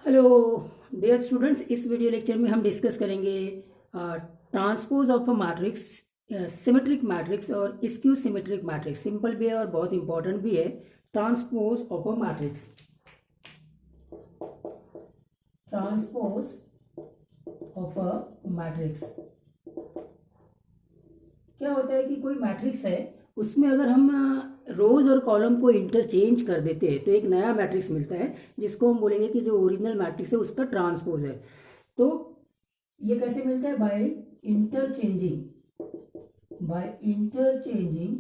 Hello dear students, इस video lecture में हम डिस्कस करेंगे transpose of a matrix, symmetric matrix और स्क्यू सिमेट्रिक मैट्रिक्स। सिंपल भी है और बहुत इंपॉर्टेंट भी है। Transpose of a matrix, transpose of a matrix क्या होता है कि कोई मैट्रिक्स है, उसमें अगर हम रोज और कॉलम को इंटरचेंज कर देते हैं तो एक नया मैट्रिक्स मिलता है, जिसको हम बोलेंगे कि जो ओरिजिनल मैट्रिक्स है उसका ट्रांसपोज है। तो ये कैसे मिलता है? By interchanging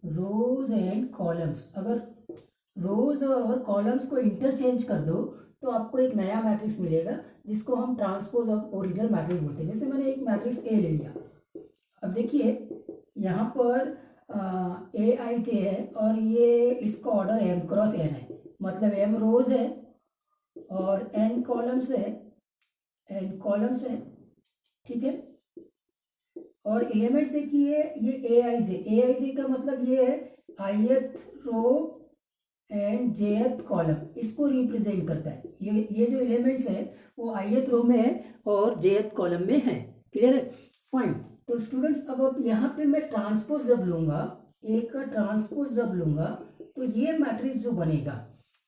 rows and columns. अगर रोज और कॉलम्स को इंटरचेंज कर दो तो आपको एक नया मैट्रिक्स मिलेगा, जिसको हम ट्रांसपोज ऑफ ओरिजिनल मैट्रिक्स बोलते हैं। जैसे मैंने एक मैट्रिक्स ए ले लिया। अब देखिए यहाँ पर ए आई जे है और ये इसका ऑर्डर एम क्रॉस एन है, मतलब एम रोज है और एन कॉलम्स है, ठीक है। और एलिमेंट्स देखिए, ये ए आई जे का मतलब ये है ith row and jth column, इसको रिप्रेजेंट करता है। ये जो एलिमेंट्स है वो ith रो में है और jth कॉलम में है। क्लियर है? फाइन। तो स्टूडेंट्स, अब यहाँ पे मैं ट्रांसपोज जब लूंगा, एक का ट्रांसपोज जब लूंगा तो ये मैट्रिक्स जो बनेगा,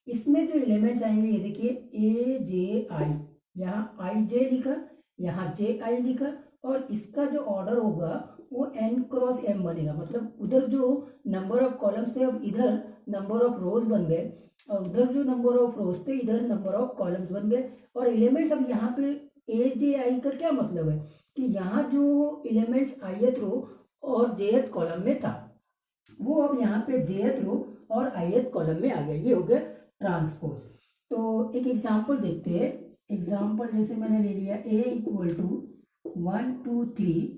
इसमें जो एलिमेंट्स आएंगे, ये देखिए ए जे आई, यहाँ आई जे लिखा, यहाँ जे आई लिखा, और इसका जो ऑर्डर होगा वो एन क्रॉस एम बनेगा। मतलब उधर जो नंबर ऑफ कॉलम्स थे, अब इधर नंबर ऑफ रोज बन गए, और उधर जो नंबर ऑफ रोज थे इधर नंबर ऑफ कॉलम्स बन गए। और एलिमेंट्स, अब यहाँ पे ए जे आई का क्या मतलब है कि यहाँ जो एलिमेंट्स ith रो और jth कॉलम में था, वो अब यहाँ पे jth रो और ith कॉलम में आ गया। ये हो गया ट्रांसपोज। तो एक एग्जांपल देखते हैं। एग्जांपल जैसे मैंने ले लिया a इक्वल टू 1 2 3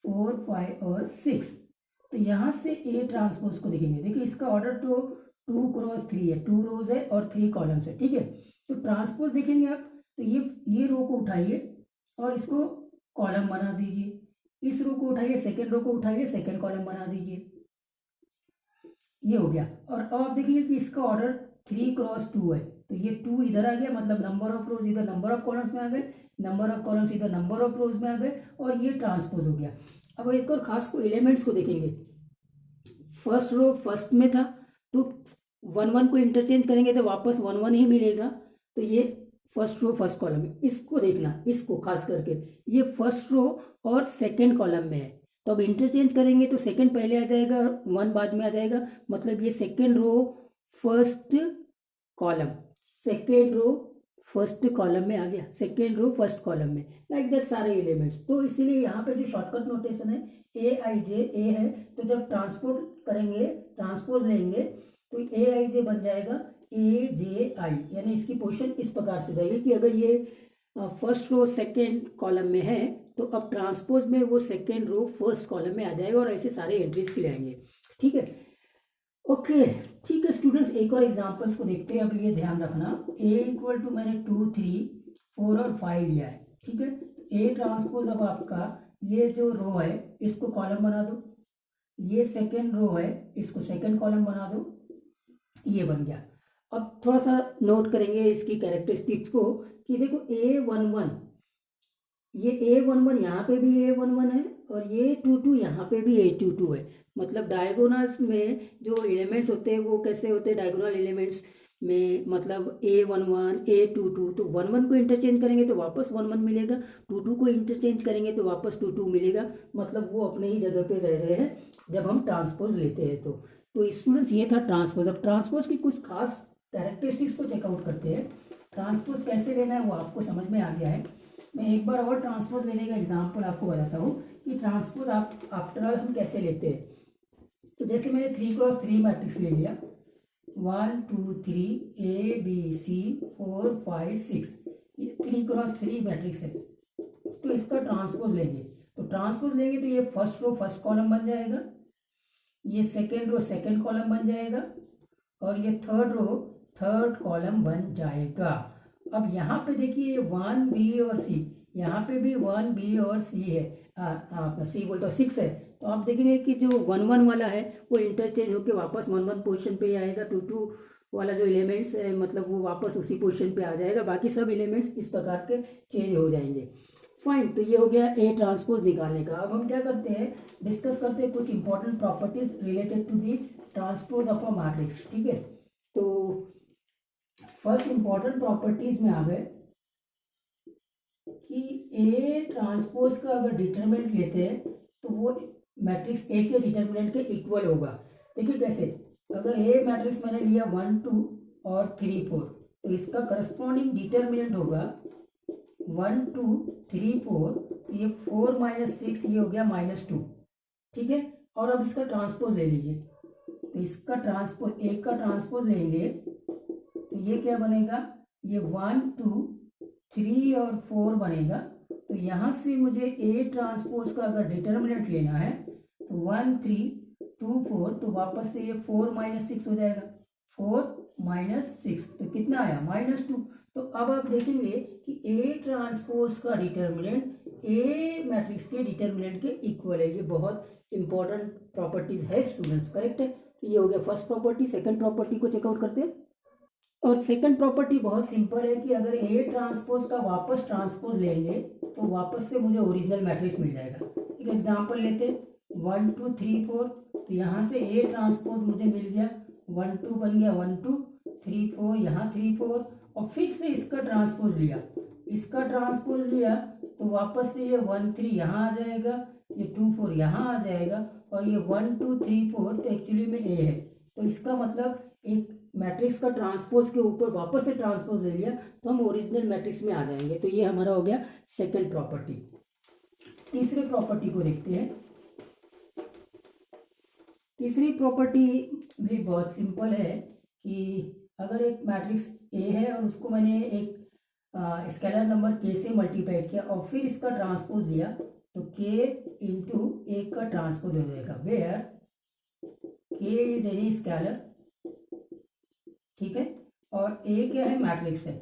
4 5 और 6। तो यहाँ से a ट्रांसपोज को देखेंगे। देखिए इसका ऑर्डर तो 2 क्रॉस 3 है, 2 रोज है और 3 कॉलम्स है, ठीक है। तो ट्रांसपोज देखेंगे आप, तो ये रो को उठाइए और इसको कॉलम बना दीजिए, इस रो को उठाइए, सेकेंड रो को उठाइए, सेकेंड कॉलम बना दीजिए। ये हो गया। और अब आप देखिए कि इसका ऑर्डर 3 क्रॉस 2 है, तो ये 2 इधर आ गया, मतलब नंबर ऑफ रोज इधर नंबर ऑफ कॉलम्स में आ गए, नंबर ऑफ कॉलम्स इधर नंबर ऑफ रोज में आ गए, और ये ट्रांसपोज हो गया। अब एक और खास को एलिमेंट्स को देखेंगे। फर्स्ट रो फर्स्ट में था, तो 1 1 को इंटरचेंज करेंगे तो वापस 1 1 ही मिलेगा। तो ये फर्स्ट रो फर्स्ट कॉलम में, इसको देखना, इसको खास करके ये फर्स्ट रो और सेकेंड कॉलम में है। तो अब इंटरचेंज करेंगे तो सेकेंड पहले आ जाएगा और 1 बाद में आ जाएगा, मतलब ये second row first column, second row first column में आ गया, सेकेंड रो फर्स्ट कॉलम में, लाइक दैट सारे एलिमेंट्स। तो इसीलिए यहाँ पे जो शॉर्टकट नोटेशन है ए आई जे ए है, तो जब ट्रांसपोज करेंगे, ट्रांसपोज लेंगे, तो ए आई जे बन जाएगा ए जे आई, यानी इसकी पोजीशन इस प्रकार से जाएगी कि अगर ये फर्स्ट रो सेकेंड कॉलम में है तो अब ट्रांसपोज में वो सेकेंड रो फर्स्ट कॉलम में आ जाएगा, और ऐसे सारे एंट्रीज के लिए आएंगे। ठीक है, ओके, ठीक है स्टूडेंट्स, एक और एग्जांपल्स को देखते हैं। अब ये ध्यान रखना, a इक्वल टू मैंने 2 3 4 और 5 लिया है, ठीक है। a ट्रांसपोज, अब आपका ये जो रो है इसको कॉलम बना दो, ये सेकेंड रो है इसको सेकेंड कॉलम बना दो, ये बन गया। अब थोड़ा सा नोट करेंगे इसकी कैरेक्टरिस्टिक्स को कि देखो A11, ये A11 यहाँ पे भी A11 है और ये 22 यहाँ पे भी A22 है। मतलब डायगोनल्स में जो एलिमेंट्स होते हैं वो कैसे होते हैं, डायगोनल एलिमेंट्स में, मतलब A11 A22, तो 11 को इंटरचेंज करेंगे तो वापस 11 मिलेगा, 22 को इंटरचेंज करेंगे तो वापस 22 मिलेगा। मतलब वो अपने ही जगह पे रह रहे हैं जब हम ट्रांसपोज लेते हैं। तो स्टूडेंट्स, ये था ट्रांसपोज। अब ट्रांसपोज की कुछ खास कैरेक्टरिस्टिक्स को चेकआउट करते हैं। ट्रांसपोज कैसे लेना है वो आपको समझ में आ गया है। मैं एक बार और ट्रांसपोज लेने का एग्जांपल आपको बताता हूँ कि ट्रांसपोज आप आफ्टर ऑल हम कैसे लेते हैं। तो जैसे मैंने 3 क्रॉस 3 मैट्रिक्स ले लिया, 1 2 3 ए बी सी 4 5 6, ये 3 क्रॉस 3 मैट्रिक्स है। तो इसका ट्रांसपोज लेंगे, तो ट्रांसपोज लेंगे तो ये फर्स्ट रो फर्स्ट कॉलम बन जाएगा, ये सेकेंड रो सेकेंड कॉलम बन जाएगा, और ये थर्ड रो थर्ड कॉलम बन जाएगा। अब यहाँ पे देखिए 1 बी और सी, यहाँ पे भी 1 बी और सी है, सी बोलते हो 6 है। तो आप देखेंगे कि जो 1 1 वाला है वो इंटरचेंज होकर वापस 1 1 पोजिशन पे ही आएगा, 2 2 वाला जो एलिमेंट्स है मतलब वो वापस उसी पोजीशन पे आ जाएगा, बाकी सब एलिमेंट्स इस प्रकार के चेंज हो जाएंगे। फाइन, तो ये हो गया ए ट्रांसपोज निकालने का। अब हम क्या करते हैं, डिस्कस करते हैं कुछ important properties related to the transpose of a matrix. ठीक है, तो फर्स्ट इंपॉर्टेंट प्रॉपर्टीज में आ गए कि ए ट्रांसपोज का अगर डिटरमिनेंट लेते हैं तो वो मैट्रिक्स ए के डिटरमिनेंट के इक्वल होगा। देखिए कैसे, अगर ए मैट्रिक्स मैंने लिया 1 2 और 3 4, तो इसका करस्पॉन्डिंग डिटरमिनेंट होगा 1 2 3 4, तो ये 4 - 6 ये हो गया -2। ठीक है, और अब इसका ट्रांसपोज ले लीजिए, तो इसका ट्रांसपोज एक का ट्रांसपोज लेंगे तो ये क्या बनेगा, ये 1 2 3 और 4 बनेगा। तो यहाँ से मुझे ए ट्रांसपोज का अगर डिटरमिनेंट लेना है तो 1 3 2 4, तो वापस से ये 4 - 6 हो जाएगा, 4 - 6 तो कितना आया -2। तो अब आप देखेंगे कि ए ट्रांसपोज का डिटरमिनेंट ए मैट्रिक्स के डिटरमिनेंट के इक्वल है। ये बहुत इंपॉर्टेंट प्रॉपर्टीज है स्टूडेंट्स, करेक्ट है। तो ये हो गया फर्स्ट प्रॉपर्टी। सेकंड प्रॉपर्टी को चेकआउट करते हैं, और सेकंड प्रॉपर्टी बहुत सिंपल है कि अगर ए ट्रांसपोज का वापस ट्रांसपोज लेंगे तो वापस से मुझे ओरिजिनल मैट्रिक्स मिल जाएगा। एक एग्जांपल लेते हैं 1 2 3 4, तो यहाँ से ए ट्रांसपोज मुझे मिल गया 1 2 बन गया 1 2 3 4, यहाँ 3 4, और फिर से इसका ट्रांसपोज लिया, इसका ट्रांसपोज लिया तो वापस से ये 1 3 यहाँ आ जाएगा, ये 2 4 यहाँ आ जाएगा, और ये 1 2 3 4 तो एक्चुअली में ए है। तो इसका मतलब एक मैट्रिक्स का ट्रांसपोज के ऊपर वापस से ट्रांसपोज ले लिया तो हम ओरिजिनल मैट्रिक्स में आ जाएंगे। तो ये हमारा हो गया सेकंड प्रॉपर्टी। तीसरे प्रॉपर्टी को देखते हैं। तीसरी प्रॉपर्टी भी बहुत सिंपल है कि अगर एक मैट्रिक्स ए है और उसको मैंने एक स्केलर नंबर के से मल्टीप्लाई किया और फिर इसका ट्रांसपोज लिया तो के इंटू ए का ट्रांसपोज हो जाएगा, वेयर के इज एनी स्केलर। ठीक है, और ए क्या है, मैट्रिक्स है।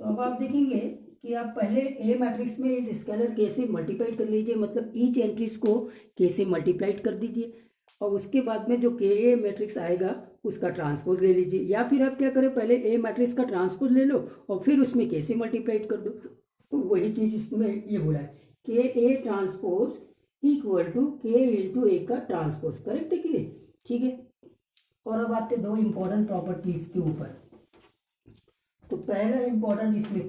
तो अब आप देखेंगे कि आप पहले ए मैट्रिक्स में इस स्केलर के से मल्टीप्लाई कर लीजिए, मतलब ईच एंट्रीज को के से मल्टीप्लाई कर दीजिए, और उसके बाद में जो के ए मैट्रिक्स आएगा उसका ट्रांसपोज ले लीजिए। या फिर आप क्या करें, पहले ए मैट्रिक्स का ट्रांसपोज ले लो और फिर उसमें के से मल्टीप्लाई कर दो। तो वही चीज इसमें ये बोला है, के ए ट्रांसपोज इक्वल टू के इंटू ए का ट्रांसपोज, करेक्ट है कि नहीं। ठीक है, और अब आते दो इंपॉर्टेंट प्रॉपर्टीज के ऊपर। तो पहला इंपॉर्टेंट इसमें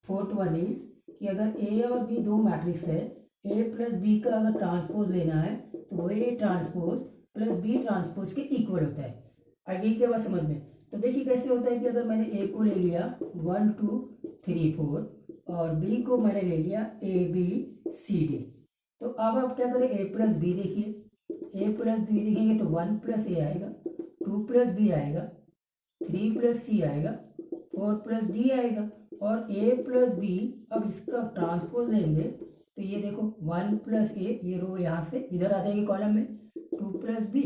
फोर्थ वन इज कि अगर ए और बी दो मैट्रिक्स है, ए प्लस बी का अगर ट्रांसपोज लेना है तो वो A transpose plus B transpose के इक्वल होता है। आगे क्या बात समझ में। तो देखिए कैसे होता है कि अगर मैंने ए को ले लिया 1 2 3 4 और बी को मैंने ले लिया ए बी सी डी, तो अब आप क्या करें, ए प्लस बी देखिए, ए प्लस बी देखेंगे तो 1 प्लस ए आएगा, 2 प्लस बी आएगा, 3 प्लस सी आएगा, 4 प्लस डी आएगा, और ए प्लस बी अब इसका ट्रांसपोज लेंगे तो ये देखो 1 प्लस ए, ये रो यहाँ से इधर आ जाएगी कॉलम में, 2 प्लस बी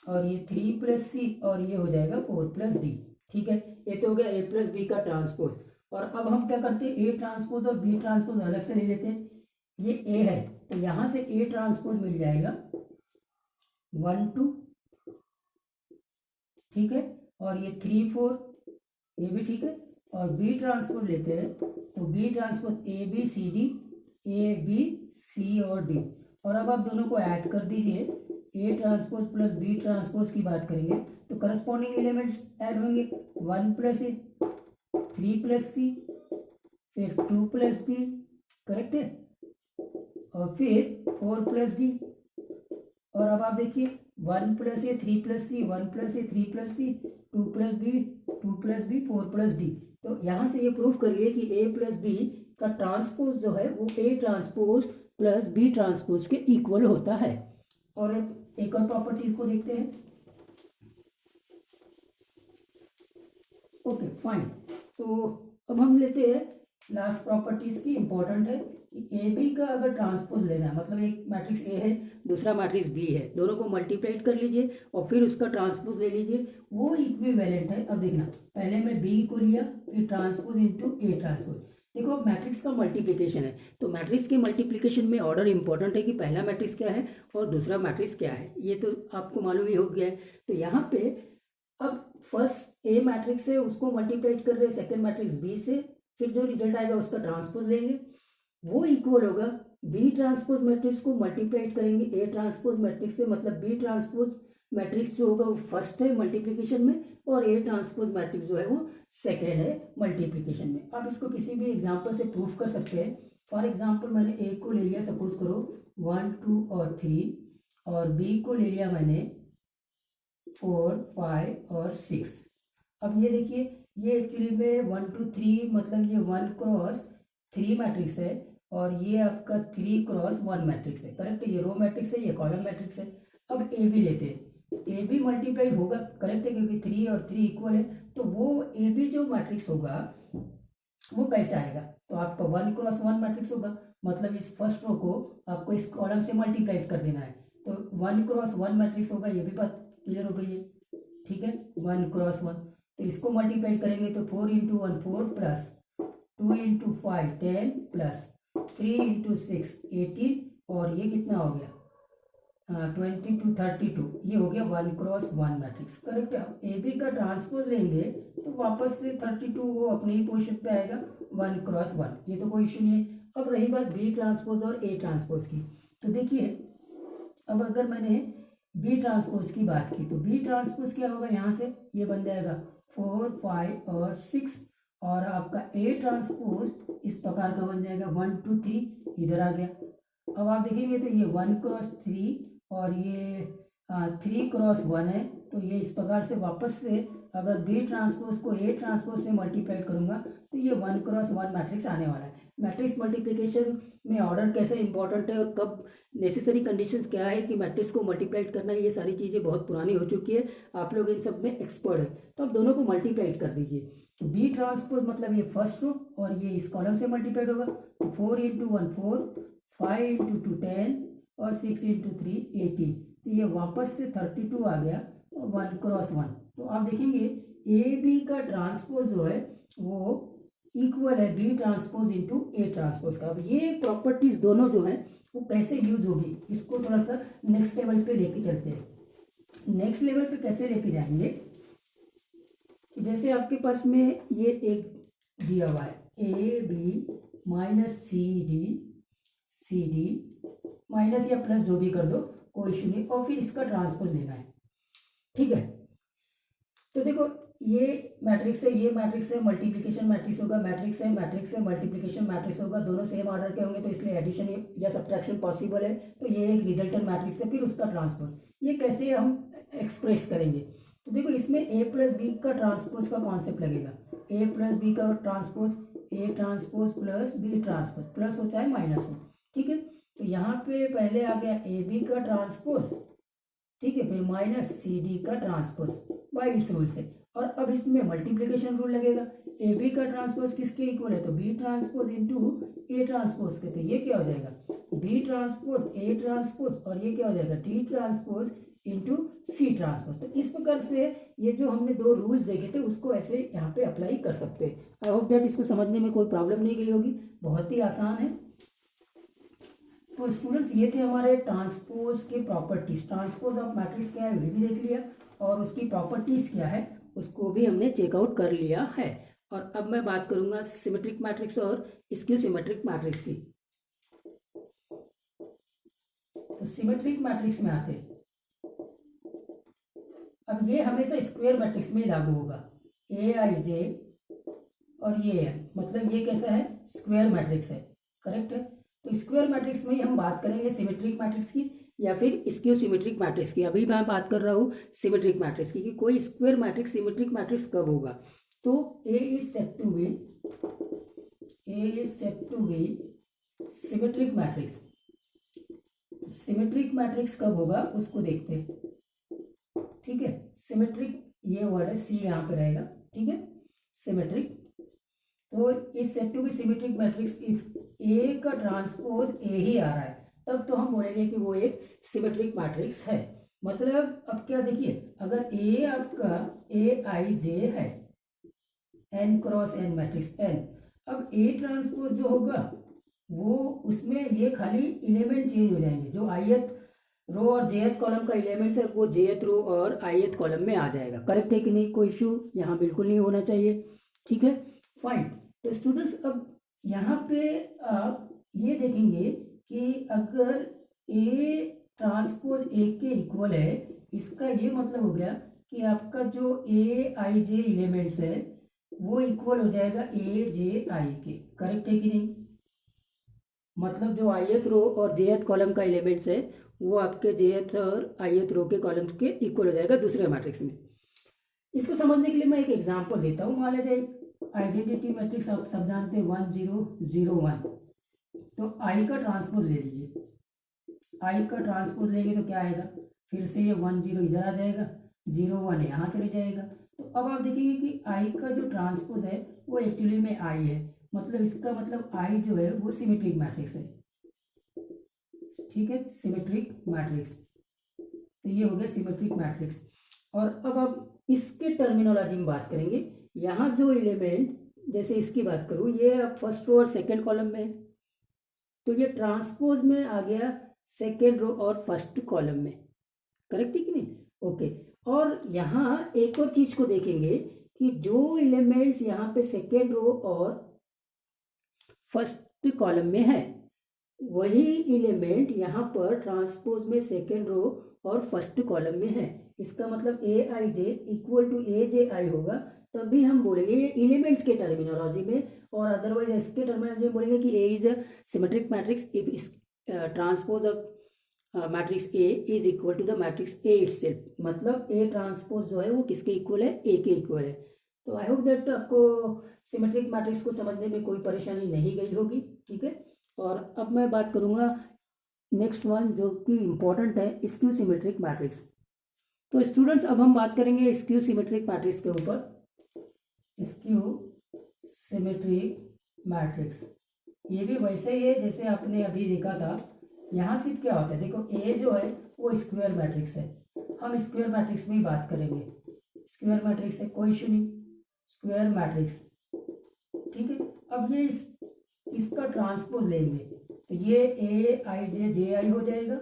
और ये 3 प्लस सी और ये हो जाएगा 4 प्लस डी। ठीक है, ये तो हो गया ए प्लस बी का ट्रांसपोज। और अब हम क्या करते हैं, ए ट्रांसपोज और बी ट्रांसपोज अलग से ले लेते हैं। ये ए है तो यहाँ से ए ट्रांसपोज मिल जाएगा 1 2, ठीक है, और ये 3 4 ये भी ठीक है, और बी ट्रांसपोज लेते हैं तो B transpose A B C D, A B C और डी, और अब आप दोनों को ऐड कर दीजिए, A transpose plus B transpose की बात करेंगे तो करस्पॉन्डिंग एलिमेंट्स ऐड होंगे, 1 प्लस ए, 3 प्लस सी, फिर 2 प्लस बी, करेक्ट है, और फिर 4 प्लस डी। और अब आप देखिए 1 plus A 3 plus C, 1 plus A 3 plus C, 2 plus B 2 plus B 4 plus D. तो यहाँ से ये प्रूफ करिए कि ए प्लस बी का ट्रांसपोज जो है वो A transpose plus B transpose के इक्वल होता है। और एक और प्रॉपर्टी को देखते हैं। ओके फाइन, तो अब हम लेते हैं लास्ट प्रॉपर्टीज की, इंपॉर्टेंट है कि ए बी का अगर ट्रांसपोज लेना है, मतलब एक मैट्रिक्स ए है दूसरा मैट्रिक्स बी है, दोनों को मल्टीप्लाई कर लीजिए और फिर उसका ट्रांसपोज ले लीजिए, वो इक्विवेलेंट है। अब देखना, पहले मैं बी को लिया फिर ट्रांसपोज इंटू ए ट्रांसपोज। देखो अब मैट्रिक्स का मल्टीप्लिकेशन है तो मैट्रिक्स के मल्टीप्लिकेशन में ऑर्डर इंपॉर्टेंट है कि पहला मैट्रिक्स क्या है और दूसरा मैट्रिक्स क्या है, ये तो आपको मालूम ही हो गया है। तो यहाँ पे अब फर्स्ट ए मैट्रिक्स है उसको मल्टीप्लाइड कर रहे हैं सेकेंड मैट्रिक्स बी से, फिर जो रिजल्ट आएगा उसका ट्रांसपोज लेंगे, वो इक्वल होगा बी ट्रांसपोज मैट्रिक्स को मल्टीप्लाइड करेंगे ए ट्रांसपोज मैट्रिक्स से, मतलब बी ट्रांसपोज मैट्रिक्स जो होगा वो फर्स्ट है मल्टीप्लिकेशन में और ए ट्रांसपोज मैट्रिक्स जो है वो सेकेंड है मल्टीप्लिकेशन में। आप इसको किसी भी एग्जाम्पल से प्रूफ कर सकते हैं। फॉर एग्जाम्पल मैंने ए को ले लिया, सपोज करो 1 2 और 3, और बी को ले लिया मैंने 4 5 और 6। अब ये देखिए, ये एक्चुअली में 1 2 3 मतलब ये 1 क्रॉस 3 मैट्रिक्स है और ये आपका 3 क्रॉस 1 मैट्रिक्स है, करेक्ट है। ये रो मैट्रिक्स है, ये कॉलम मैट्रिक्स है। अब ए बी लेते हैं, ए बी मल्टीप्लाइड होगा, करेक्ट है, क्योंकि 3 और 3 इक्वल है, तो वो ए बी जो मैट्रिक्स होगा वो कैसे आएगा, तो आपका 1 क्रॉस 1 मैट्रिक्स होगा, मतलब इस फर्स्ट रो को आपको इस कॉलम से मल्टीप्लाइड कर देना है, तो 1 क्रॉस 1 मैट्रिक्स होगा। ये भी बात क्लियर हो गई है, ठीक है। 1 क्रॉस 1, तो इसको मल्टीप्लाइड करेंगे तो 4 into 1 4 plus 2 into 5 10 plus 3 into 6 18, और ये कितना हो गया 22 32, ये हो गया 1 क्रॉस 1 मैट्रिक्स, करेक्ट है। अब ए बी का ट्रांसपोज लेंगे तो वापस से 32 वो अपने ही पोजीशन पे आएगा 1 क्रॉस 1, ये तो कोई इश्यू नहीं है। अब रही बात बी ट्रांसपोज और ए ट्रांसपोज की, तो देखिए अब अगर मैंने बी ट्रांसपोज की बात की तो बी ट्रांसपोज क्या होगा, यहाँ से ये बन जाएगा 4 5 और 6, और आपका ए ट्रांसपोज इस प्रकार का बन जाएगा 1 2 3, इधर आ गया। अब आप देखेंगे तो ये 1 क्रॉस 3 और ये 3 क्रॉस 1 है, तो ये इस प्रकार से वापस से अगर बी ट्रांसपोज को ए ट्रांसपोज से मल्टीप्लाई करूंगा तो ये 1 क्रॉस 1 मैट्रिक्स आने वाला है। मैट्रिक्स मल्टीप्लिकेशन में ऑर्डर कैसे इंपॉर्टेंट है और कब नेसेसरी कंडीशंस क्या है कि मैट्रिक्स को मल्टीप्लाइड करना है, ये सारी चीज़ें बहुत पुरानी हो चुकी है, आप लोग इन सब में एक्सपर्ट है, तो आप दोनों को मल्टीप्लाइड कर दीजिए। तो बी ट्रांसपोज मतलब ये फर्स्ट रो और ये इस कॉलम से मल्टीप्लाइड होगा, तो 4 इंटू 1 4 5 इंटू 2 10 और 6 इंटू 3 18, तो ये वापस से 32 आ गया और 1 क्रॉस 1। तो आप देखेंगे ए बी का ट्रांसपोज जो है वो इक्वल है B transpose into A transpose का। अब ये प्रॉपर्टीज दोनों जो है वो कैसे यूज होगी, इसको थोड़ा सा नेक्स्ट लेवल पे लेके चलते हैं। नेक्स्ट लेवल पे कैसे लेके जाएंगे, जैसे आपके पास में ये एक दिया हुआ है A B minus C D minus या प्लस जो भी कर दो कोई इशू नहीं, और फिर इसका ट्रांसपोज लेना है, ठीक है। तो देखो ये मैट्रिक्स है, ये मैट्रिक्स है, मल्टीप्लिकेशन मैट्रिक्स होगा, मैट्रिक्स है मल्टीप्लिकेशन मैट्रिक्स होगा, दोनों सेम ऑर्डर के होंगे तो इसलिए एडिशन या सब्ट्रैक्शन पॉसिबल है, तो ये एक रिजल्टेंट मैट्रिक्स है। फिर उसका ट्रांसपोज ये कैसे हम एक्सप्रेस करेंगे, तो देखो इसमें ए प्लस बी का ट्रांसपोज का कॉन्सेप्ट लगेगा, ए प्लस बी का transpose, A transpose plus B transpose, plus हो चाहे माइनस हो, ठीक है। तो यहाँ पे पहले आ गया ए बी का ट्रांसपोज, ठीक है, फिर माइनस सी डी का ट्रांसपोज बाय इस रूल से, और अब इसमें मल्टीप्लिकेशन रूल लगेगा, ए बी का ट्रांसपोज किसके इक्वल है, तो B transpose into A transpose के, तो ये क्या हो जाएगा बी ट्रांसपोज ए ट्रांसपोज, और ये क्या हो जाएगा T transpose into C transpose. तो इस प्रकार से ये जो हमने दो रूल्स देखे थे उसको ऐसे यहाँ पे अप्लाई कर सकते हैं। आई होप दैट इसको समझने में कोई प्रॉब्लम नहीं गई होगी, बहुत ही आसान है। तो स्टूडेंट्स ये थे हमारे ट्रांसपोज के प्रॉपर्टीज, ट्रांसपोज ऑफ मैट्रिक्स क्या है वे भी देख लिया, और उसकी प्रॉपर्टीज क्या है उसको भी हमने चेकआउट कर लिया है। और अब मैं बात करूंगा सिमेट्रिक मैट्रिक्स और स्क्यू सिमेट्रिक मैट्रिक्स की। तो सिमेट्रिक मैट्रिक्स में आते, अब ये हमेशा स्क्वायर मैट्रिक्स में लागू होगा, ए आई जे और ये है, मतलब ये कैसा है स्क्वायर मैट्रिक्स है, करेक्ट है। तो स्क्वायर मैट्रिक्स में ही हम बात करेंगे सिमेट्रिक मैट्रिक्स की या फिर स्क्यू सिमेट्रिक मैट्रिक्स की। अभी मैं बात कर रहा हूँ सिमेट्रिक मैट्रिक्स की कि कोई स्क्वायर मैट्रिक्स सिमेट्रिक मैट्रिक्स कब होगा, तो A is said to be symmetric matrix. Symmetric matrix कब होगा उसको देखते हैं, ठीक है। सिमेट्रिक ये वर्ड है, सी यहाँ पे रहेगा, ठीक है, सिमेट्रिक। तो is said to be symmetric matrix if A का ट्रांसपोज ए ही आ रहा है तब तो हम बोलेंगे कि वो एक सिमेट्रिक मैट्रिक्स है। मतलब अब क्या देखिए, अगर ए आपका ए आई जे है N cross N matrix N, अब ए ट्रांसपोज जो होगा वो उसमें ये खाली एलिमेंट चेंज हो जाएंगे, जो आयत रो और जेथ कॉलम का एलिमेंट्स है वो जेथ रो और आईएथ कॉलम में आ जाएगा। करेक्ट है कि नहीं? कोई इशू यहाँ बिल्कुल नहीं होना चाहिए। ठीक है, फाइन। तो स्टूडेंट्स अब यहाँ पे आप ये देखेंगे कि अगर ए ट्रांसपोज ए के इक्वल है, इसका ये मतलब हो गया कि आपका जो ए आई जे एलिमेंट्स है वो इक्वल हो जाएगा ए जे आई के। करेक्ट है कि नहीं? मतलब जो आईएथ रो और जेएथ कॉलम का एलिमेंट्स है वो आपके जेएथ और आईएथ रो के कॉलम के इक्वल हो जाएगा दूसरे मैट्रिक्स में। इसको समझने के लिए मैं एक एग्जांपल देता हूँ। मान लीजिए आइडेंटिटी मैट्रिक्स आप सब जानते हैं 1 0 0 1। तो आई का ट्रांसपोज ले लीजिए। आई का ट्रांसपोज लेंगे तो क्या आएगा? फिर से ये 1 0 इधर आ जाएगा, 0 1 यहाँ चले जाएगा। तो अब आप देखेंगे कि आई का जो ट्रांसपोज है वो एक्चुअली में आई है। मतलब इसका मतलब आई जो है वो सिमेट्रिक मैट्रिक्स है। ठीक है, सिमेट्रिक मैट्रिक्स। तो ये हो गया सिमेट्रिक मैट्रिक्स। और अब आप इसके टर्मिनोलॉजी में बात करेंगे। यहाँ जो एलिमेंट, जैसे इसकी बात करूँ, ये अब फर्स्ट रो और सेकेंड कॉलम में है, तो ये ट्रांसपोज में आ गया सेकेंड रो और फर्स्ट कॉलम में। करेक्ट है कि नहीं? ओके। और यहाँ एक और चीज को देखेंगे कि जो एलिमेंट्स यहाँ पे सेकेंड रो और फर्स्ट कॉलम में है वही एलिमेंट यहाँ पर ट्रांसपोज में सेकेंड रो और फर्स्ट कॉलम में है। इसका मतलब ए I J equal to A J आई होगा, तभी हम बोलेंगे ये एलिमेंट्स के टर्मिनोलॉजी में। और अदरवाइज इसके टर्मिनोलॉजी में बोलेंगे कि A is a symmetric matrix if transpose of matrix A is equal to the matrix A itself. मतलब ए ट्रांसपोज जो है वो किसके इक्वल है? ए के इक्वल है। तो आई होप दैट आपको सिमेट्रिक मैट्रिक्स को समझने में कोई परेशानी नहीं गई होगी। ठीक है, और अब मैं बात करूंगा नेक्स्ट वन जो कि इम्पोर्टेंट है, स्क्यू सिमेट्रिक मैट्रिक्स। तो स्टूडेंट्स अब हम बात करेंगे स्क्यू सिमेट्रिक मैट्रिक्स के ऊपर। स्क्यू सिमेट्रिक मैट्रिक्स ये भी वैसे ही है जैसे आपने अभी देखा था। यहाँ सिर्फ क्या होता है, देखो ए जो है वो स्क्वायर मैट्रिक्स है। हम स्क्वायर मैट्रिक्स में ही बात करेंगे। स्क्वायर मैट्रिक्स है, कोई इशू नहीं, स्क्वायर मैट्रिक्स। ठीक है, अब ये इसका ट्रांसपोज लेंगे तो ये ए आई जे जे आई हो जाएगा।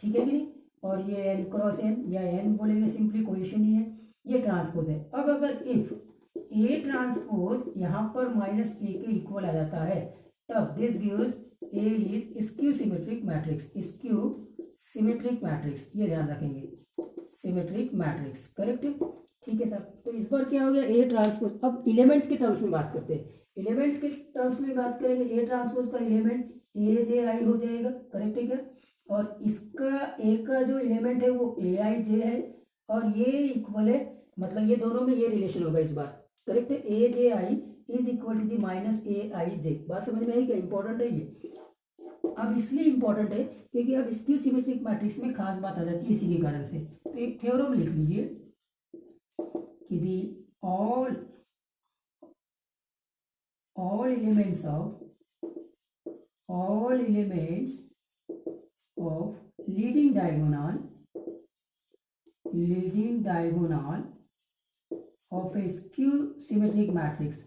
ठीक है कि नहीं? और ये एन क्रॉस एन या एन बोलेंगे सिंपली, कोई इशू नहीं है, ये ट्रांसपोज है। अब अगर इफ ए ट्रांसपोज यहाँ पर माइनस ए के इक्वल आ जाता है तब this gives A is skew symmetric matrix. Skew symmetric matrix, ये ध्यान रखेंगे, सिमेट्रिक मैट्रिक्स। करेक्ट है? ठीक है सर। तो इस बार क्या हो गया? A transpose. अब एलिमेंट्स के टर्म्स में बात करते हैं। एलिमेंट्स के टर्म्स में बात करेंगे, ए ट्रांसपोज का एलिमेंट ए जे आई हो जाएगा। करेक्ट है क्या? और इसका ए का जो एलिमेंट है वो ए आई जे है और ये इक्वल है, मतलब ये दोनों में ये रिलेशन होगा इस बार। करेक्ट है? A J I is equal to the minus A I J. बात समझ में आई क्या? इंपॉर्टेंट है ये। अब इसलिए इंपॉर्टेंट है क्योंकि अब स्क्यू सिमेट्रिक मैट्रिक्स में खास बात आ जाती है इसी के कारण से। तो एक थ्योरम लिख लीजिए कि दी all elements of leading diagonal of a skew symmetric matrix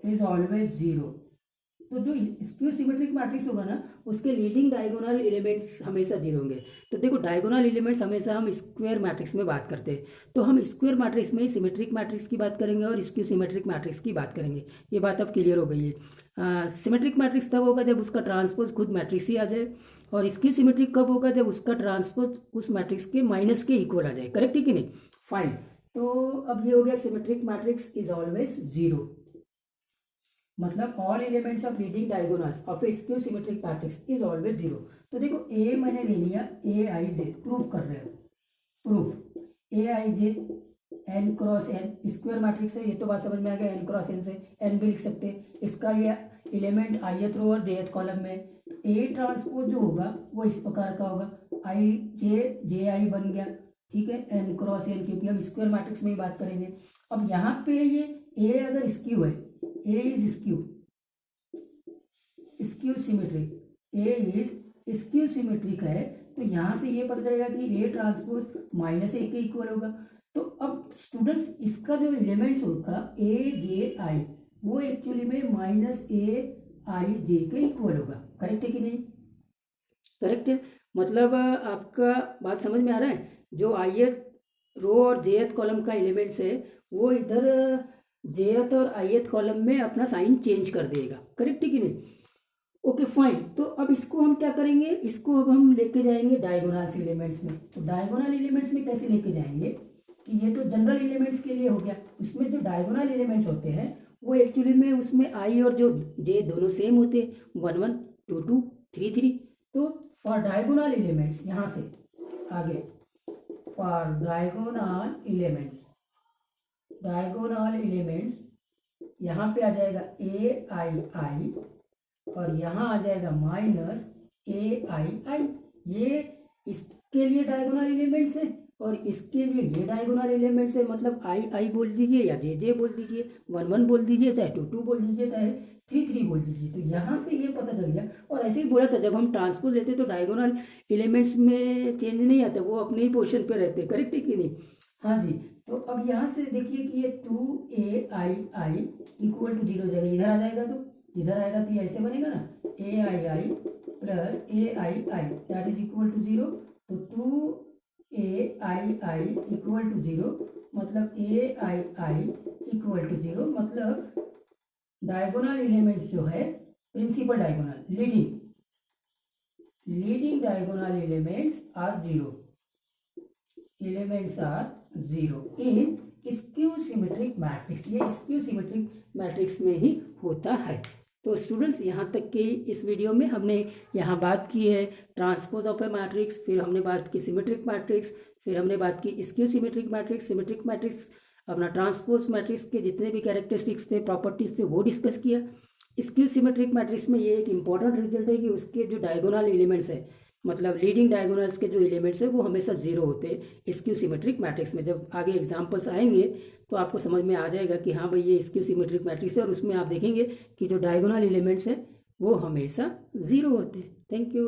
is always zero। तो जो स्क्यू सिमेट्रिक मैट्रिक्स होगा ना उसके लीडिंग डायगोनल एलिमेंट्स हमेशा जीरो होंगे। तो देखो डायगोनल एलिमेंट्स हमेशा हम स्क्वायर मैट्रिक्स में बात करते हैं, तो हम स्क्वायर मैट्रिक्स में ही सिमेट्रिक मैट्रिक्स की बात करेंगे और स्क्यू सिमेट्रिक मैट्रिक्स की बात करेंगे। ये बात अब क्लियर हो गई है। सिमेट्रिक मैट्रिक्स तब होगा जब उसका ट्रांसपोज खुद मैट्रिक्स ही आ जाए, और स्क्यू सिमेट्रिक कब होगा? जब उसका ट्रांसपोज उस मैट्रिक्स के माइनस के इक्वल आ जाए। करेक्ट है कि नहीं? फाइन। तो अब ये हो गया symmetric matrix is always zero, मतलब all elements of leading diagonals of A skew symmetric matrix is always zero. तो देखो ए मैंने ले लिया, ए आई जे प्रूफ कर रहे हो, proof A I J N cross N square matrix है, ये तो बात समझ में आ गया। एन क्रॉस एन से एन भी लिख सकते हैं। इसका ये एलिमेंट ith रो और jth कॉलम में। ए ट्रांसपोज जो होगा वो इस प्रकार का होगा, आई जे जे आई बन गया। ठीक है, एन क्रॉस एन, क्योंकि हम स्क्वायर मैट्रिक्स में ही बात करेंगे। अब यहाँ पे ये ए अगर स्क्यू है, A is skew symmetric, A is skew symmetric है, तो यहां से ये पता चलेगा कि ए ट्रांसपोज माइनस ए के इक्वल होगा। तो अब स्टूडेंट्स इसका जो एलिमेंट्स होगा ए जे आई वो एक्चुअली में माइनस ए आई जे के इक्वल होगा। करेक्ट है कि नहीं? करेक्ट है। मतलब आपका बात समझ में आ रहा है? जो आईएथ रो और जेएथ कॉलम का एलिमेंट्स है वो इधर जेएथ और आईएथ कॉलम में अपना साइन चेंज कर देगा। करेक्ट है कि नहीं? Okay fine. तो अब इसको हम क्या करेंगे, इसको अब हम लेके जाएंगे डायगोनल एलिमेंट्स में। तो डायगोनल एलिमेंट्स में कैसे लेके जाएंगे कि ये तो जनरल एलिमेंट्स के लिए हो गया, उसमें जो डायगोनल एलिमेंट्स होते हैं वो एक्चुअली में उसमें आई और जो जे दोनों सेम होते हैं, 1 1 2 2 3 3। तो फॉर डायगोनल एलिमेंट्स यहाँ से आगे, फॉर डायगोनल एलिमेंट्स यहाँ पे आ जाएगा ए आई आई और यहाँ आ जाएगा माइनस ए आई आई। ये इसके लिए डायगोनल एलिमेंट्स है और इसके लिए ये डायगोनल एलिमेंट्स है। मतलब आई आई बोल दीजिए या जे जे बोल दीजिए, 1 1 बोल दीजिए, चाहे 2 2 बोल दीजिए, चाहे 3 3 बोल दीजिए। तो यहाँ से ये पता चल गया। और ऐसे ही बोला था जब हम ट्रांसपोज लेते तो डायगोनल एलिमेंट्स में चेंज नहीं आता, वो अपने ही पोर्शन पे रहते। करेक्ट है कि नहीं? हाँ जी। तो अब यहाँ से देखिए कि ये 2 ए आई आई इक्वल टू 0 जाएगा, इधर आ जाएगा तो इधर आएगा तो ये ऐसे बनेगा ना, A I I plus A I I that is equal to 0। तो 2 ए आई आई इक्वल टू 0 मतलब ए आई आई इक्वल टू 0 मतलब डायगोनल एलिमेंट्स जो है principal diagonal leading diagonal elements are 0 in skew symmetric matrix. ये skew symmetric matrix में ही होता है। तो स्टूडेंट्स यहाँ तक के इस वीडियो में हमने यहाँ बात की है ट्रांसपोज ऑफ ए मैट्रिक्स, फिर हमने बात की सिमेट्रिक मैट्रिक्स, फिर हमने बात की skew symmetric matrix, symmetric matrix, अपना ट्रांसपोज मैट्रिक्स के जितने भी कैरेक्टरिस्टिक्स थे, प्रॉपर्टीज थे, वो डिस्कस किया। स्क्यू सिमेट्रिक मैट्रिक्स में ये एक इंपॉर्टेंट रिजल्ट है कि उसके जो डायगोनल एलिमेंट्स है, मतलब लीडिंग डायगोनल्स के जो एलिमेंट्स है वो हमेशा 0 होते हैं स्क्यू सिमेट्रिक मैट्रिक्स में। जब आगे एग्जांपल्स आएंगे तो आपको समझ में आ जाएगा कि हाँ भाई ये स्क्यू सिमेट्रिक मैट्रिक्स है और उसमें आप देखेंगे कि जो डायगोनल एलिमेंट्स है वो हमेशा 0 होते हैं। Thank you.